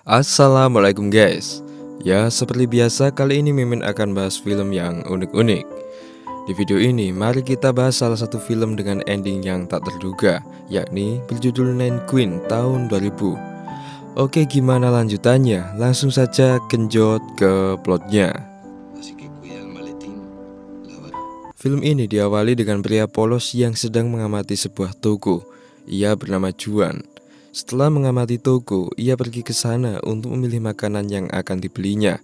Assalamualaikum guys. Ya, seperti biasa kali ini Mimin akan bahas film yang unik-unik. Di video ini mari kita bahas salah satu film dengan ending yang tak terduga, yakni berjudul Nine Queen tahun 2000. Oke, gimana lanjutannya? Langsung saja genjot ke plotnya. Film ini diawali dengan pria polos yang sedang mengamati sebuah toko. Ia bernama Juan. Setelah mengamati toko, ia pergi ke sana untuk memilih makanan yang akan dibelinya.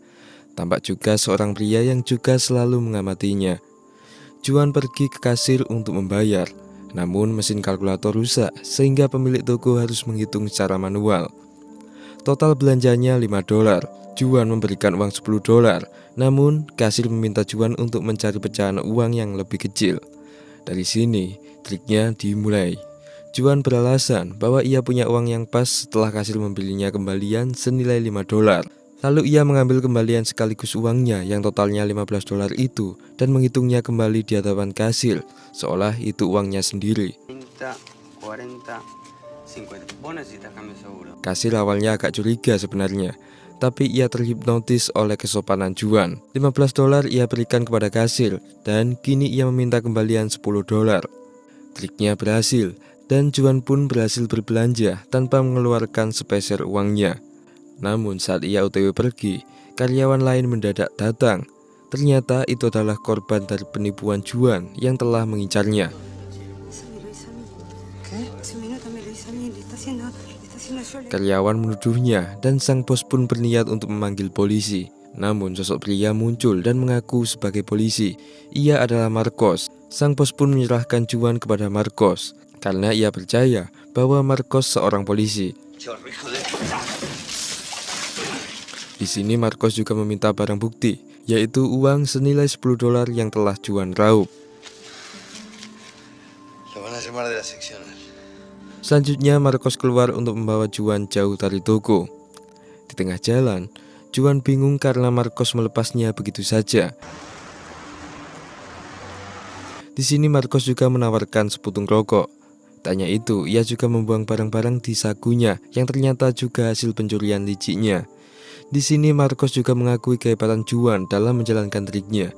Tampak juga seorang pria yang juga selalu mengamatinya. Juan pergi ke kasir untuk membayar, namun mesin kalkulator rusak sehingga pemilik toko harus menghitung secara manual. Total belanjanya $5. Juan memberikan uang $10, namun kasir meminta Juan untuk mencari pecahan uang yang lebih kecil. Dari sini, triknya dimulai. Juan beralasan bahwa ia punya uang yang pas setelah kasir membelinya kembalian senilai $5. Lalu ia mengambil kembalian sekaligus uangnya yang totalnya $15 itu dan menghitungnya kembali di hadapan kasir, seolah itu uangnya sendiri. 40, 50. Kasir awalnya agak curiga sebenarnya, tapi ia terhipnotis oleh kesopanan Juan. $15 ia berikan kepada kasir dan kini ia meminta kembalian $10. Triknya berhasil dan Juan pun berhasil berbelanja tanpa mengeluarkan sepeser uangnya. Namun saat ia OTW pergi, karyawan lain mendadak datang. Ternyata itu adalah korban dari penipuan Juan yang telah mengincarnya. Karyawan menuduhnya dan sang bos pun berniat untuk memanggil polisi. Namun sosok pria muncul dan mengaku sebagai polisi. Ia adalah Marcos. Sang bos pun menyerahkan Juan kepada Marcos karena ia percaya bahwa Marcos seorang polisi. Di sini Marcos juga meminta barang bukti, yaitu uang senilai $10 yang telah Juan raup. Selanjutnya Marcos keluar untuk membawa Juan jauh dari toko. Di tengah jalan, Juan bingung karena Marcos melepasnya begitu saja. Di sini Marcos juga menawarkan seputung rokok. Tanya itu, ia juga membuang barang-barang di sakunya yang ternyata juga hasil pencurian liciknya. Di sini Marcos juga mengakui kehebatan Juan dalam menjalankan triknya.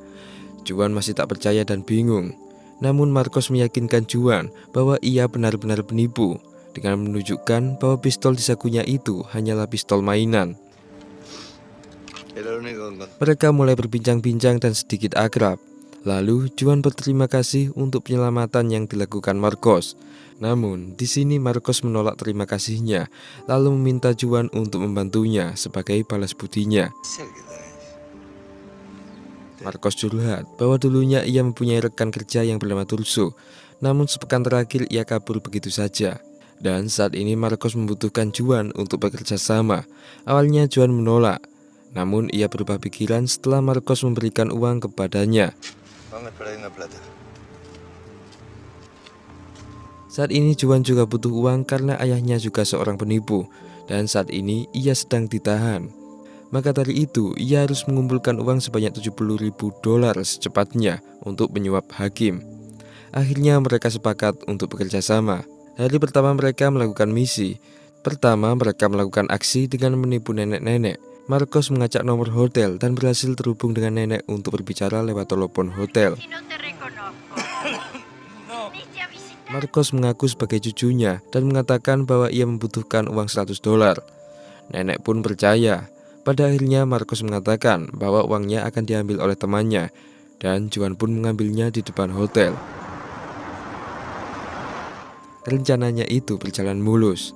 Juan masih tak percaya dan bingung. Namun Marcos meyakinkan Juan bahwa ia benar-benar penipu dengan menunjukkan bahwa pistol di sakunya itu hanyalah pistol mainan. Mereka mulai berbincang-bincang dan sedikit akrab. Lalu Juan berterima kasih untuk penyelamatan yang dilakukan Marcos. Namun di sini Marcos menolak terima kasihnya, lalu meminta Juan untuk membantunya sebagai balas budinya. Marcos curhat bahwa dulunya ia mempunyai rekan kerja yang bernama Turso, namun sepekan terakhir ia kabur begitu saja. Dan saat ini Marcos membutuhkan Juan untuk bekerja sama. Awalnya Juan menolak, namun ia berubah pikiran setelah Marcos memberikan uang kepadanya. Saat ini Juan juga butuh uang karena ayahnya juga seorang penipu, dan saat ini ia sedang ditahan. Maka dari itu ia harus mengumpulkan uang sebanyak $70.000 secepatnya untuk menyuap hakim. Akhirnya mereka sepakat untuk bekerja sama. Hari pertama mereka melakukan misi. Pertama mereka melakukan aksi dengan menipu nenek-nenek. Marcos mengacak nomor hotel dan berhasil terhubung dengan nenek untuk berbicara lewat telepon hotel. Marcos mengaku sebagai cucunya dan mengatakan bahwa ia membutuhkan uang $100. Nenek pun percaya. Pada akhirnya Marcos mengatakan bahwa uangnya akan diambil oleh temannya dan Juan pun mengambilnya di depan hotel. Rencananya itu berjalan mulus.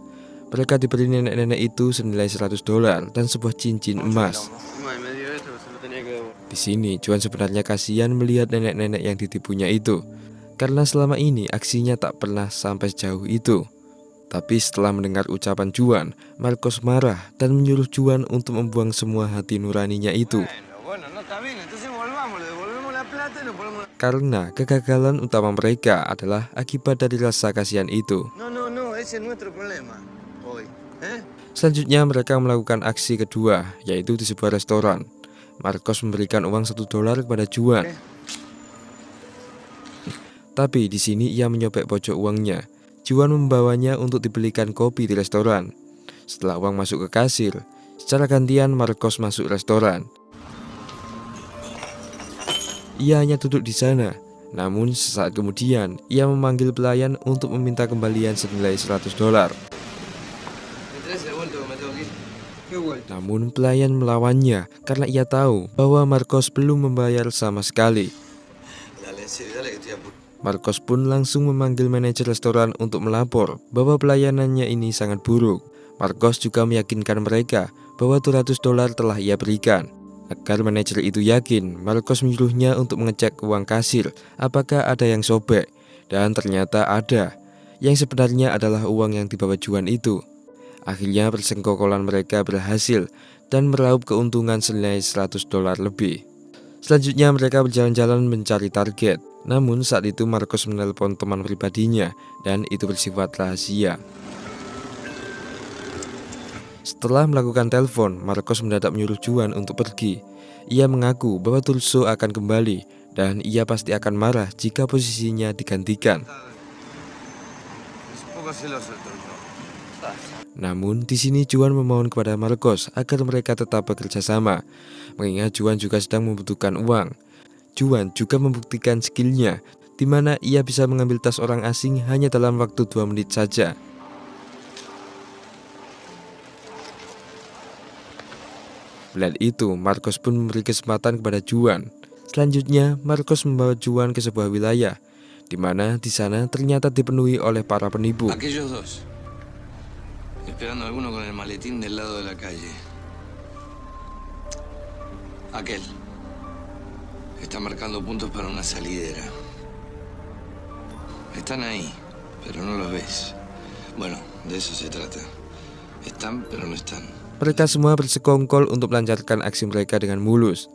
Mereka diberi nenek-nenek itu senilai $100 dan sebuah cincin emas. Di sini Juan sebenarnya kasihan melihat nenek-nenek yang ditipunya itu, karena selama ini aksinya tak pernah sampai sejauh itu. Tapi setelah mendengar ucapan Juan, Marcos marah dan menyuruh Juan untuk membuang semua hati nuraninya itu. Karena kegagalan utama mereka adalah akibat dari rasa kasihan itu. Selanjutnya mereka melakukan aksi kedua, yaitu di sebuah restoran. Marcos memberikan uang $1 kepada Juan. Tapi di sini ia menyobek pojok uangnya. Juan membawanya untuk dibelikan kopi di restoran. Setelah uang masuk ke kasir, secara gantian Marcos masuk restoran. Ia hanya duduk di sana. Namun sesaat kemudian ia memanggil pelayan untuk meminta kembalian senilai $100. Namun pelayan melawannya karena ia tahu bahwa Marcos belum membayar sama sekali. Marcos pun langsung memanggil manajer restoran untuk melapor bahwa pelayanannya ini sangat buruk. Marcos juga meyakinkan mereka bahwa $200 telah ia berikan. Agar manajer itu yakin, Marcos menyuruhnya untuk mengecek uang kasir apakah ada yang sobek. Dan ternyata ada, yang sebenarnya adalah uang yang dibawa Juan itu. Akhirnya persengkokolan mereka berhasil dan meraup keuntungan senilai $100 lebih. Selanjutnya mereka berjalan-jalan mencari target. Namun saat itu Marcos menelpon teman pribadinya dan itu bersifat rahasia. Setelah melakukan telepon, Marcos mendadak menyuruh Juan untuk pergi. Ia mengaku bahwa Tulso akan kembali dan ia pasti akan marah jika posisinya digantikan. Namun di sini Juan memohon kepada Marcos agar mereka tetap bekerja sama, mengingat Juan juga sedang membutuhkan uang. Juan juga membuktikan skillnya, di mana ia bisa mengambil tas orang asing hanya dalam waktu 2 menit saja. Melihat itu, Marcos pun memberi kesempatan kepada Juan. Selanjutnya, Marcos membawa Juan ke sebuah wilayah, di mana di sana ternyata dipenuhi oleh para penipu. Esperando a alguno con el maletín del lado de la calle. Aquel. Está marcando puntos para una salidera. Están ahí, pero no los ves. Bueno, de eso se trata. Están, pero no están. Mereka semua bersekongkol untuk melancarkan aksi mereka dengan mulus.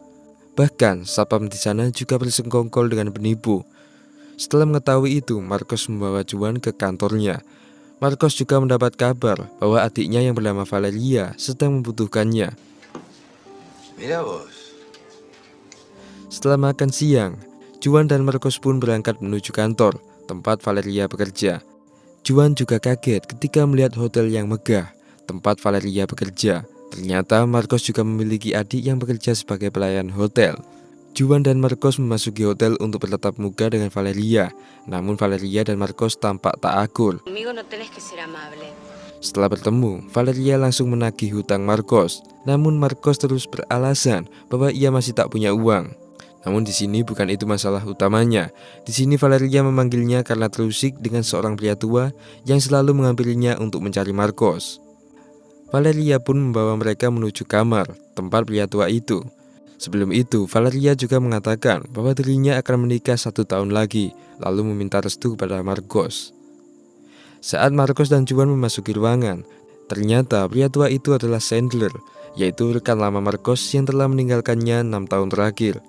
Bahkan, satpam di sana juga bersekongkol dengan penipu. Setelah mengetahui itu, Marcos membawa Juan ke kantornya. Marcos juga mendapat kabar bahwa adiknya yang bernama Valeria sedang membutuhkannya. Mira vos. Setelah makan siang, Juan dan Marcos pun berangkat menuju kantor tempat Valeria bekerja. Juan juga kaget ketika melihat hotel yang megah tempat Valeria bekerja. Ternyata Marcos juga memiliki adik yang bekerja sebagai pelayan hotel. Juan dan Marcos memasuki hotel untuk bertatap muka dengan Valeria. Namun Valeria dan Marcos tampak tak akur. Setelah bertemu, Valeria langsung menagih hutang Marcos. Namun Marcos terus beralasan bahwa ia masih tak punya uang. Namun di sini bukan itu masalah utamanya. Di sini Valeria memanggilnya karena terusik dengan seorang pria tua yang selalu menghampirinya untuk mencari Marcos. Valeria pun membawa mereka menuju kamar tempat pria tua itu. Sebelum itu, Valeria juga mengatakan bahwa dirinya akan menikah 1 tahun lagi, lalu meminta restu kepada Marcos. Saat Marcos dan Juan memasuki ruangan, ternyata pria tua itu adalah Sandler, yaitu rekan lama Marcos yang telah meninggalkannya 6 tahun terakhir.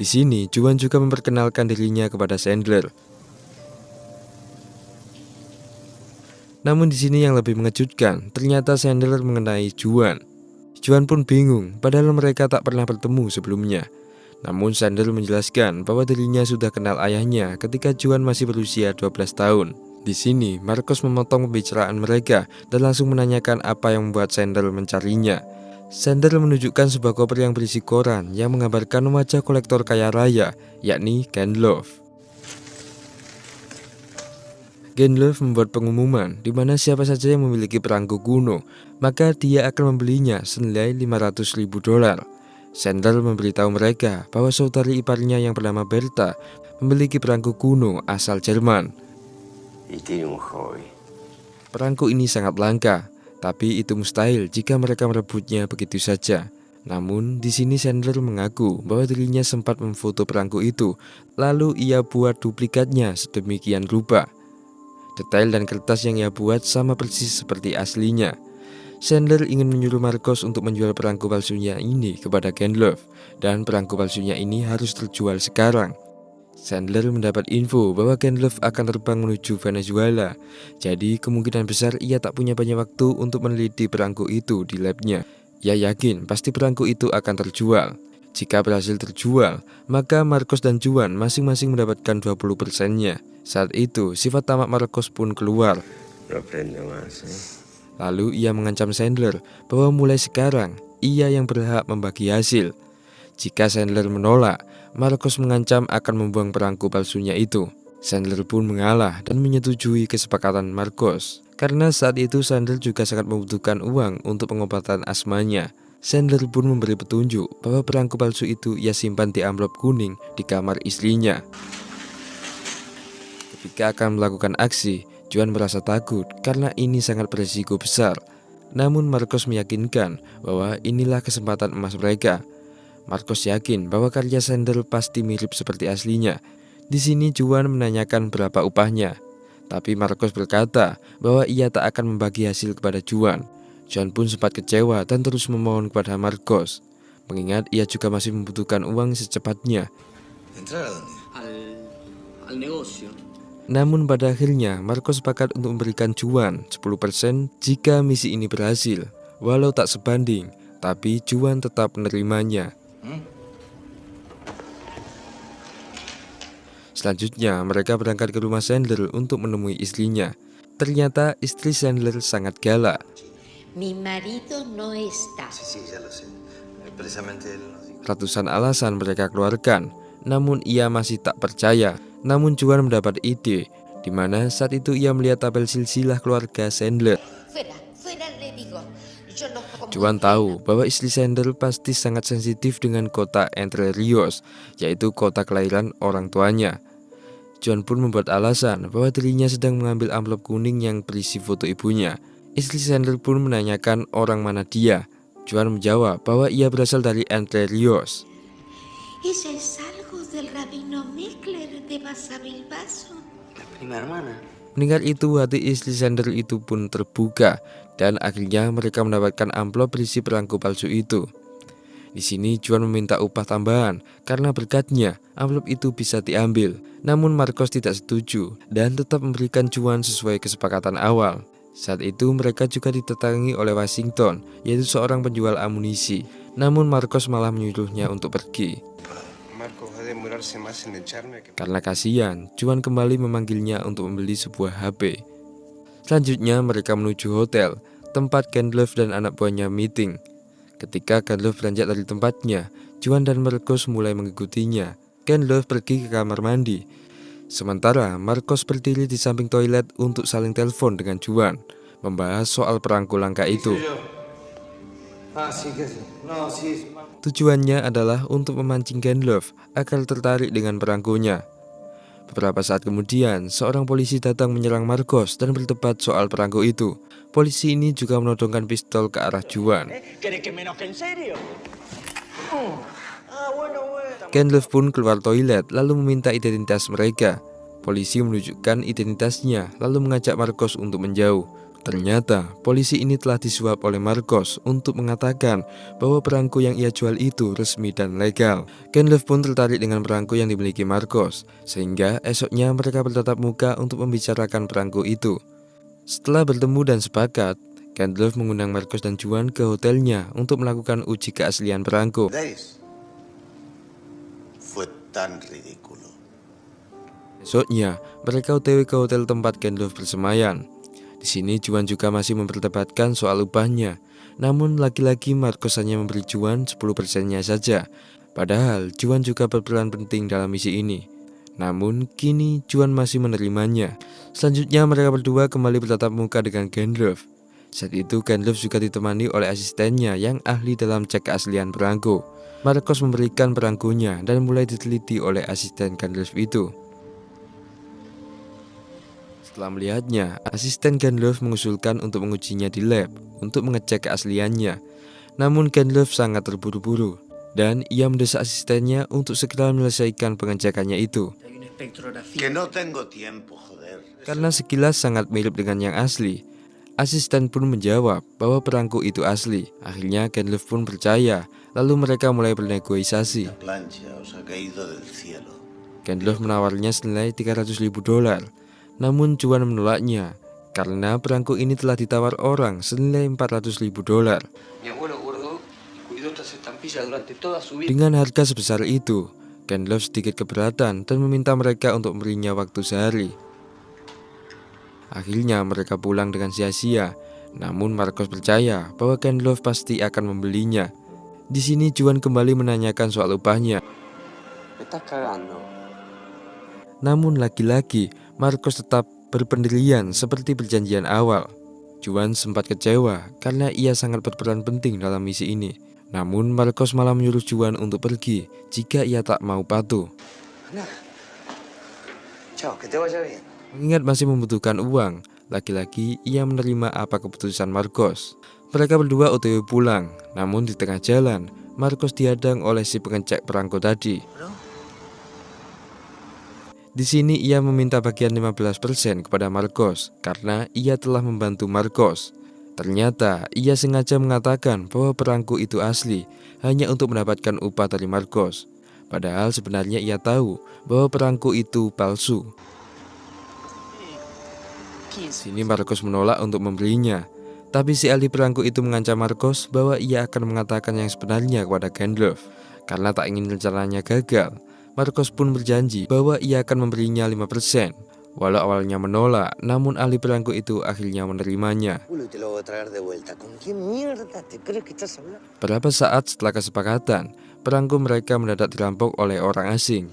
Di sini, Juan juga memperkenalkan dirinya kepada Sandler. Namun di sini yang lebih mengejutkan, ternyata Sandler mengenai Juan. Juan pun bingung, padahal mereka tak pernah bertemu sebelumnya. Namun Sandler menjelaskan bahwa dirinya sudah kenal ayahnya ketika Juan masih berusia 12 tahun. Di sini, Marcos memotong pembicaraan mereka dan langsung menanyakan apa yang membuat Sandler mencarinya. Sandler menunjukkan sebuah koper yang berisi koran yang menggambarkan wajah kolektor kaya raya, yakni Ken Love. Ken Love membuat pengumuman di mana siapa saja yang memiliki perangko kuno, maka dia akan membelinya senilai $500.000. Sandler memberitahu mereka bahwa saudari iparnya yang bernama Berta memiliki perangko kuno asal Jerman. Perangko ini sangat langka, tapi itu mustahil jika mereka merebutnya begitu saja. Namun di sini Sandler mengaku bahwa dirinya sempat memfoto perangko itu, lalu ia buat duplikatnya sedemikian rupa. Detail dan kertas yang ia buat sama persis seperti aslinya. Sandler ingin menyuruh Marcos untuk menjual perangko palsunya ini kepada Ken Love, dan perangko palsunya ini harus terjual sekarang. Sandler mendapat info bahwa Ken Love akan terbang menuju Venezuela, jadi kemungkinan besar ia tak punya banyak waktu untuk meneliti perangko itu di labnya. Ia yakin pasti perangko itu akan terjual. Jika berhasil terjual, maka Marcos dan Juan masing-masing mendapatkan 20%-nya. Saat itu, sifat tamak Marcos pun keluar. No aprendo más, Lalu ia mengancam Sandler bahwa mulai sekarang ia yang berhak membagi hasil. Jika Sandler menolak, Marcos mengancam akan membuang perangko palsunya itu. Sandler pun mengalah dan menyetujui kesepakatan Marcos. Karena saat itu Sandler juga sangat membutuhkan uang untuk pengobatan asmanya. Sandler pun memberi petunjuk bahwa perangko palsu itu ia simpan di amplop kuning di kamar istrinya. Ketika akan melakukan aksi, Juan merasa takut karena ini sangat berisiko besar. Namun Marcos meyakinkan bahwa inilah kesempatan emas mereka. Marcos yakin bahwa karya Sandler pasti mirip seperti aslinya. Di sini Juan menanyakan berapa upahnya. Tapi Marcos berkata bahwa ia tak akan membagi hasil kepada Juan. Juan pun sempat kecewa dan terus memohon kepada Marcos, mengingat ia juga masih membutuhkan uang secepatnya. ¿Entrar a dónde? Al negocio. Namun pada akhirnya Marcos sepakat untuk memberikan Juan 10% jika misi ini berhasil. Walau tak sebanding, tapi Juan tetap menerimanya. Selanjutnya mereka berangkat ke rumah Sandler untuk menemui istrinya. Ternyata istri Sandler sangat galak. Mi marido no está. Sí, ya lo sé. Precisamente él nos dijo. Ratusan alasan mereka keluarkan, namun ia masih tak percaya. Namun Juan mendapat ide, di mana saat itu ia melihat tabel silsilah keluarga Sandler. Fuera le digo. Yo no como Juan tahu bahwa istri Sandler pasti sangat sensitif dengan kota Entre Rios, yaitu kota kelahiran orang tuanya. Juan pun membuat alasan bahwa dirinya sedang mengambil amplop kuning yang berisi foto ibunya. Istri Sandler pun menanyakan orang mana dia. Juan menjawab bahwa ia berasal dari Entre Rios. Ella es algo del rabino Meckler de Basavilbaso. La prima hermana. Mendengar itu, hati istri Sandler itu pun terbuka dan akhirnya mereka mendapatkan amplop berisi perangko palsu itu. Di sini Juan meminta upah tambahan karena berkatnya amplop itu bisa diambil. Namun Marcos tidak setuju dan tetap memberikan Juan sesuai kesepakatan awal. Saat itu mereka juga ditetangi oleh Washington, yaitu seorang penjual amunisi. Namun Marcos malah menyuruhnya untuk pergi. Karena kasihan, Juan kembali memanggilnya untuk membeli sebuah HP. Selanjutnya mereka menuju hotel, tempat Gandalf dan anak buahnya meeting. Ketika Gandalf beranjak dari tempatnya, Juan dan Marcos mulai mengikutinya. Gandalf pergi ke kamar mandi. Sementara Marcos berdiri di samping toilet untuk saling telepon dengan Juan, membahas soal perangko langka itu. Tujuannya adalah untuk memancing Gandalf agar tertarik dengan perangkonya. Beberapa saat kemudian, seorang polisi datang menyerang Marcos dan berdebat soal perangko itu. Polisi ini juga menodongkan pistol ke arah Juan. Gandalf pun keluar toilet lalu meminta identitas mereka. Polisi menunjukkan identitasnya lalu mengajak Marcos untuk menjauh. Ternyata polisi ini telah disuap oleh Marcos untuk mengatakan bahwa perangko yang ia jual itu resmi dan legal. Gandalf pun tertarik dengan perangko yang dimiliki Marcos, sehingga esoknya mereka bertatap muka untuk membicarakan perangko itu. Setelah bertemu dan sepakat, Gandalf mengundang Marcos dan Juan ke hotelnya untuk melakukan uji keaslian perangko. Esoknya, mereka OTW ke hotel tempat Gandalf bersemayam. Di sini Juan juga masih memperdebatkan soal upahnya. Namun lagi-lagi Marcos hanya memberi Juan 10%-nya saja. Padahal Juan juga berperan penting dalam misi ini. Namun kini Juan masih menerimanya. Selanjutnya mereka berdua kembali bertatap muka dengan Gandalf. Saat itu Gandalf juga ditemani oleh asistennya yang ahli dalam cek keaslian perangko. Marcos memberikan perangkonya dan mulai diteliti oleh asisten Gandalf itu. Setelah melihatnya, asisten Gandalf mengusulkan untuk mengujinya di lab untuk mengecek keasliannya. Namun Gandalf sangat terburu-buru dan ia mendesak asistennya untuk segera menyelesaikan pengecekannya itu. Karena sekilas sangat mirip dengan yang asli. Asisten pun menjawab bahwa perangko itu asli. Akhirnya Gandalf pun percaya, lalu mereka mulai bernegosiasi. Gandalf menawarnya senilai $300.000. Namun Juan menolaknya karena perangko ini telah ditawar orang senilai $400.000. hace estampilla durante toda su vida. Dengan harga sebesar itu, Gandalf sedikit keberatan dan meminta mereka untuk memberinya waktu sehari. Akhirnya mereka pulang dengan sia-sia. Namun Marcos percaya bahwa Gandalf pasti akan membelinya. Di sini Juan kembali menanyakan soal upahnya. Me estás cagando. Namun lagi-lagi Marcos tetap berpendirian seperti perjanjian awal. Juan sempat kecewa karena ia sangat berperan penting dalam misi ini. Namun Marcos malah menyuruh Juan untuk pergi jika ia tak mau patuh. Anda. Chao, que te vaya bien. Mengingat masih membutuhkan uang, lagi-lagi ia menerima apa keputusan Marcos. Mereka berdua OTW pulang, namun di tengah jalan, Marcos dihadang oleh si pengecek perangko tadi. Di sini ia meminta bagian 15% kepada Marcos karena ia telah membantu Marcos. Ternyata ia sengaja mengatakan bahwa perangko itu asli hanya untuk mendapatkan upah dari Marcos. Padahal sebenarnya ia tahu bahwa perangko itu palsu. Sini Marcos menolak untuk membelinya. Tapi si ahli perangko itu mengancam Marcos bahwa ia akan mengatakan yang sebenarnya kepada Gandalf. Karena tak ingin rencananya gagal, Marcos pun berjanji bahwa ia akan memberinya 5%. Walau awalnya menolak, namun ahli perangko itu akhirnya menerimanya. Berapa saat setelah kesepakatan, perangko mereka mendadak dirampok oleh orang asing.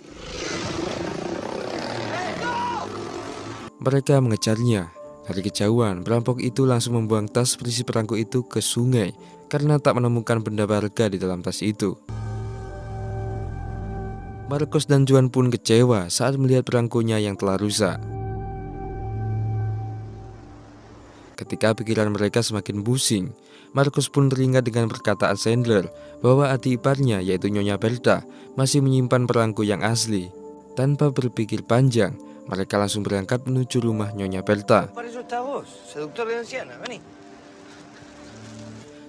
Mereka mengejarnya. Dari kejauhan, perampok itu langsung membuang tas berisi perangko itu ke sungai karena tak menemukan benda berharga di dalam tas itu. Marcos dan Juan pun kecewa saat melihat perangkonya yang telah rusak. Ketika pikiran mereka semakin pusing, Marcos pun teringat dengan perkataan Sandler bahwa adik iparnya yaitu Nyonya Berta masih menyimpan perangko yang asli. Tanpa berpikir panjang, mereka langsung berangkat menuju rumah Nyonya Berta.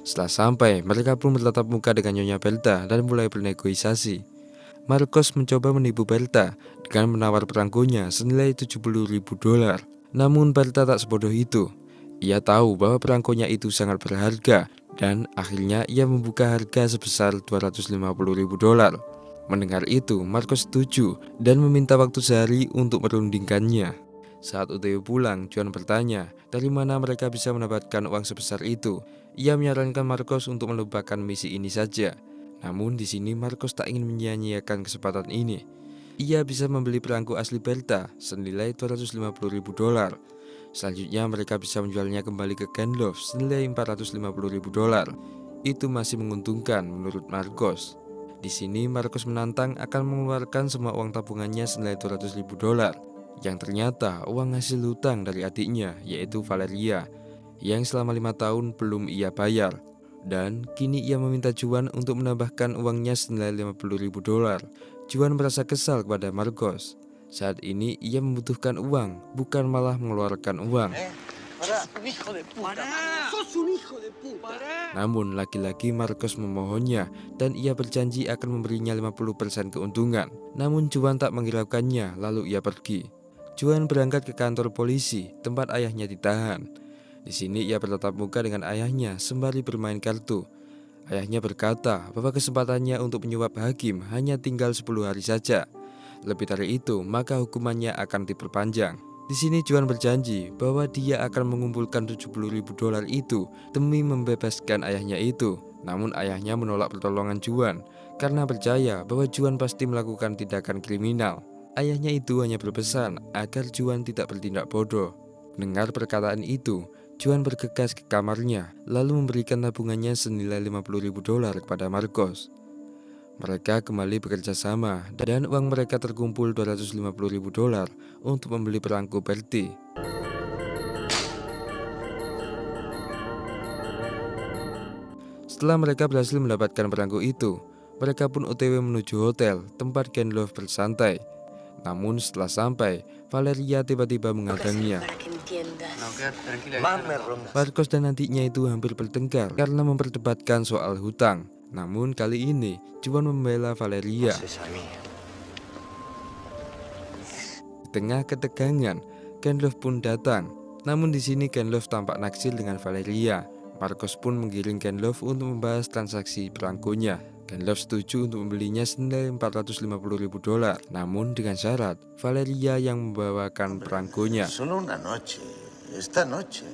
Setelah sampai, mereka pun bertatap muka dengan Nyonya Berta dan mulai bernegosiasi. Marcos mencoba menipu Berta dengan menawar perangkonya senilai $70.000. Namun Berta tak sebodoh itu. Ia tahu bahwa perangkonya itu sangat berharga dan akhirnya ia membuka harga sebesar $250.000. Mendengar itu, Marcos setuju dan meminta waktu sehari untuk merundingkannya. Saat OTW pulang, Juan bertanya dari mana mereka bisa mendapatkan uang sebesar itu. Ia menyarankan Marcos untuk melupakan misi ini saja. Namun di sini Marcos tak ingin menyia-nyiakan kesempatan ini. Ia bisa membeli perangko asli Berta senilai $250.000. Selanjutnya mereka bisa menjualnya kembali ke Gandalf senilai $450.000. Itu masih menguntungkan menurut Marcos. Di sini Marcos menantang akan mengeluarkan semua uang tabungannya senilai $200.000 yang ternyata uang hasil hutang dari adiknya yaitu Valeria yang selama 5 tahun belum ia bayar. Dan kini ia meminta Juan untuk menambahkan uangnya senilai $50.000. Juan merasa kesal kepada Marcos. Saat ini ia membutuhkan uang, bukan malah mengeluarkan uang. Namun lagi-lagi Marcos memohonnya dan ia berjanji akan memberinya 50% keuntungan. Namun Juan tak menghiraukannya, lalu ia pergi. Juan berangkat ke kantor polisi tempat ayahnya ditahan. Di sini ia bertatap muka dengan ayahnya sembari bermain kartu. Ayahnya berkata bahwa kesempatannya untuk menyuap hakim hanya tinggal 10 hari saja. Lebih dari itu, maka hukumannya akan diperpanjang. Di sini Juan berjanji bahwa dia akan mengumpulkan $70.000 itu demi membebaskan ayahnya itu. Namun ayahnya menolak pertolongan Juan karena percaya bahwa Juan pasti melakukan tindakan kriminal. Ayahnya itu hanya berpesan agar Juan tidak bertindak bodoh. Dengar perkataan itu, Juan bergegas ke kamarnya lalu memberikan tabungannya senilai $50.000 kepada Marcos. Mereka kembali bekerja sama dan uang mereka terkumpul $250.000 untuk membeli perangko Berti. Setelah mereka berhasil mendapatkan perangko itu, mereka pun OTW menuju hotel tempat Gandalf bersantai. Namun setelah sampai, Valeria tiba-tiba menghadanginya. Marcos dan adiknya itu hampir bertengkar karena memperdebatkan soal hutang. Namun kali ini Juan membela Valeria. Di tengah ketegangan, Gandalf pun datang. Namun di sini Gandalf tampak naksir dengan Valeria. Marcos pun menggiring Genlove untuk membahas transaksi perangkonya. Genlove setuju untuk membelinya senilai $450.000, namun dengan syarat Valeria yang membawakan perangkonya. Solo una noche. Esta noche.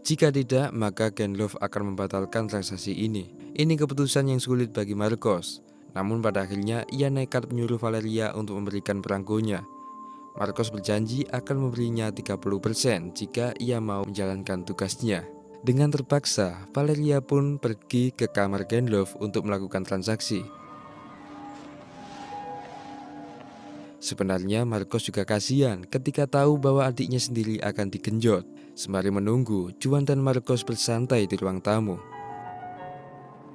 Jika tidak, maka Genlove akan membatalkan transaksi ini. Ini keputusan yang sulit bagi Marcos. Namun pada akhirnya ia nekat menyuruh Valeria untuk memberikan perangkonya. Marcos berjanji akan memberinya 30% jika ia mau menjalankan tugasnya. Dengan terpaksa, Valeria pun pergi ke kamar Genlove untuk melakukan transaksi. Sebenarnya Marcos juga kasihan ketika tahu bahwa adiknya sendiri akan digenjot. Sembari menunggu, Juan dan Marcos bersantai di ruang tamu.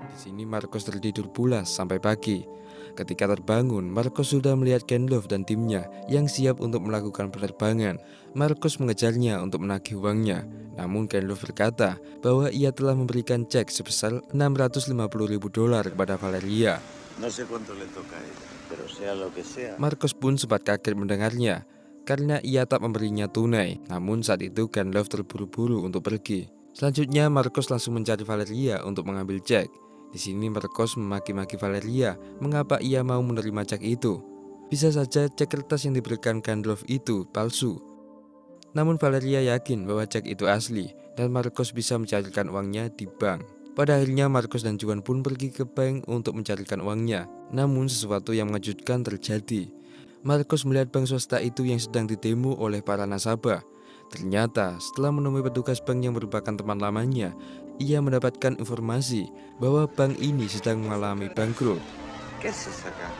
Di sini Marcos tertidur pulas sampai pagi. Ketika terbangun, Marcos sudah melihat Genlove dan timnya yang siap untuk melakukan penerbangan. Marcos mengejarnya untuk menagih uangnya. Namun Genlove berkata bahwa ia telah memberikan cek sebesar $650.000 kepada Valeria. No sé cuánto le toca a ella, pero sea lo que sea. Marcos pun sempat kaget mendengarnya karena ia tak memberinya tunai. Namun saat itu Genlove terburu-buru untuk pergi. Selanjutnya Marcos langsung mencari Valeria untuk mengambil cek. Di sini Marcos memaki-maki Valeria mengapa ia mau menerima cek itu. Bisa saja cek kertas yang diberikan Genlove itu palsu. Namun Valeria yakin bahwa cek itu asli dan Marcos bisa mencairkan uangnya di bank. Pada akhirnya Marcos dan Juan pun pergi ke bank untuk mencarikan uangnya. Namun sesuatu yang mengejutkan terjadi. Marcos melihat bank swasta itu yang sedang didemo oleh para nasabah. Ternyata setelah menemui petugas bank yang merupakan teman lamanya, ia mendapatkan informasi bahwa bank ini sedang mengalami bangkrut. ¿Qué haces acá?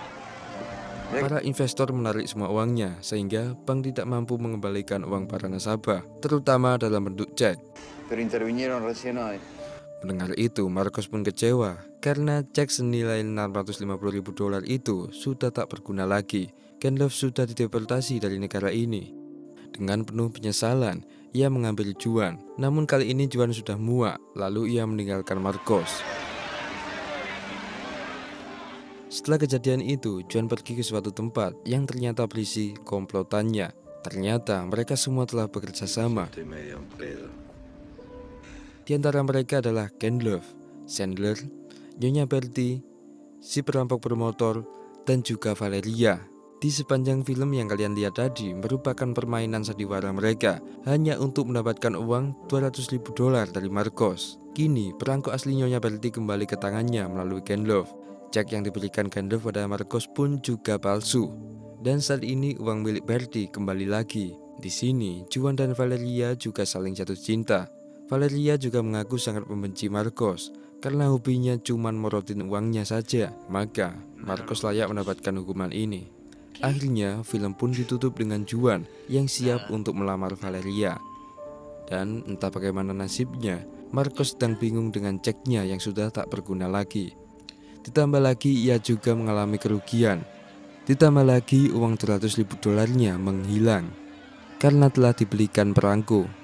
Para investor menarik semua uangnya sehingga bank tidak mampu mengembalikan uang para nasabah, terutama dalam bentuk cek. Pero intervinieron recién hoy. Mendengar itu, Marcos pun kecewa karena cek senilai $650.000 itu sudah tak berguna lagi. Genlove sudah dideportasi dari negara ini. Dengan penuh penyesalan, ia mengambil Juan. Namun kali ini Juan sudah muak, lalu ia meninggalkan Marcos. Setelah kejadian itu, Juan pergi ke suatu tempat yang ternyata berisi komplotannya. Ternyata mereka semua telah bekerja sama. Estoy medio en pedo. Di antara mereka adalah Genlove, Chandler, Nyonya Bertie, si perampok bermotor, dan juga Valeria. Di sepanjang film yang kalian lihat tadi merupakan permainan sandiwara mereka hanya untuk mendapatkan uang $200.000 dari Marcos. Kini perangko asli Nyonya Bertie kembali ke tangannya melalui Genlove. Cek yang diberikan Genlove pada Marcos pun juga palsu. Dan saat ini uang milik Bertie kembali lagi. Di sini Juan dan Valeria juga saling jatuh cinta. Valeria juga mengaku sangat membenci Marcos karena hobinya cuma morotin uangnya saja. Maka Marcos layak mendapatkan hukuman ini. Akhirnya film pun ditutup dengan Juan yang siap untuk melamar Valeria. Dan entah bagaimana nasibnya, Marcos sedang bingung dengan ceknya yang sudah tak berguna lagi. Ditambah lagi ia juga mengalami kerugian. Ditambah lagi uang $200.000 menghilang karena telah dibelikan perangko.